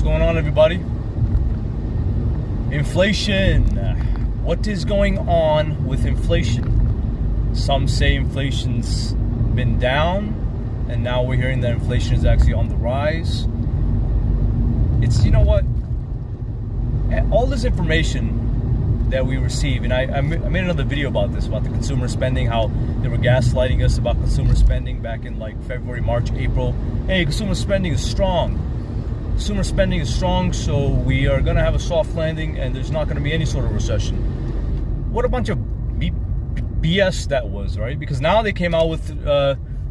going on, everybody? Inflation. What is going on with inflation? Some say inflation's been down, and now we're hearing that inflation is actually on the rise. It's, you know what? All this information that we receive, and I made another video about this, about the consumer spending, how they were gaslighting us about consumer spending back in like February, March, April. Hey, consumer spending is strong. Consumer spending is strong, so we are going to have a soft landing and there's not going to be any sort of recession. What a bunch of BS that was, right? Because now they came out with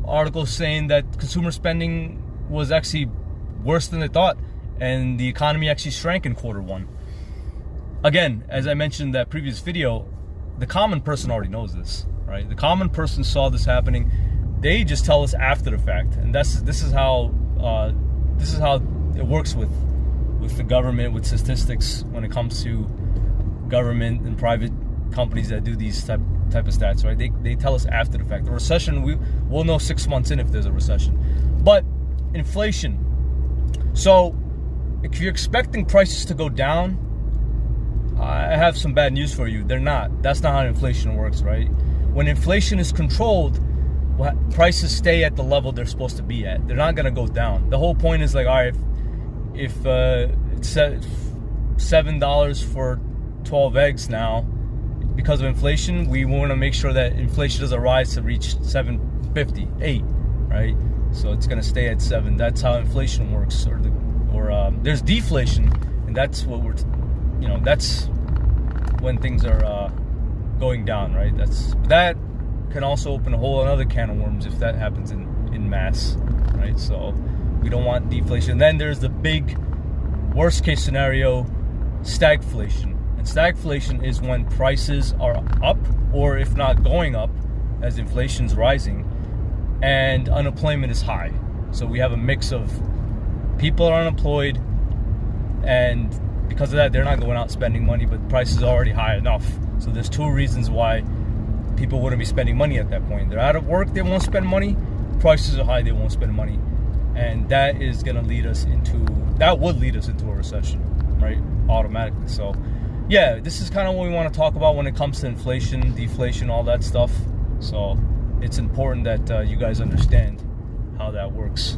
articles saying that consumer spending was actually worse than they thought and the economy actually shrank in Q1. Again, as I mentioned in that previous video, the common person already knows this, right? The common person saw this happening. They just tell us after the fact, and this is how it works with the government, with statistics when it comes to government and private companies that do these type of stats, right? They tell us after the fact. The recession, we'll know 6 months in if there's a recession. But inflation. So if you're expecting prices to go down, I have some bad news for you. They're not. That's not how inflation works, right? When inflation is controlled, prices stay at the level they're supposed to be at. They're not going to go down. The whole point is like, all right, if it's $7 for 12 eggs now, because of inflation, we want to make sure that inflation doesn't rise to reach $7.50, $8, right? So it's going to stay at 7. That's how inflation works. Or there's deflation, and that's what that's when things are going down, right? That can also open a whole another can of worms if that happens in mass, right? So we don't want deflation. Then there's the big worst case scenario, stagflation. And stagflation is when prices are up, or if not going up, as inflation's rising, and unemployment is high. So we have a mix of people are unemployed, and because of that, they're not going out spending money, but prices are already high enough. So there's two reasons why people wouldn't be spending money at that point. They're out of work, they won't spend money. Prices are high, they won't spend money. And that would lead us into a recession, right? Automatically. So yeah, this is kind of what we want to talk about when it comes to inflation, deflation, all that stuff. So it's important that you guys understand how that works.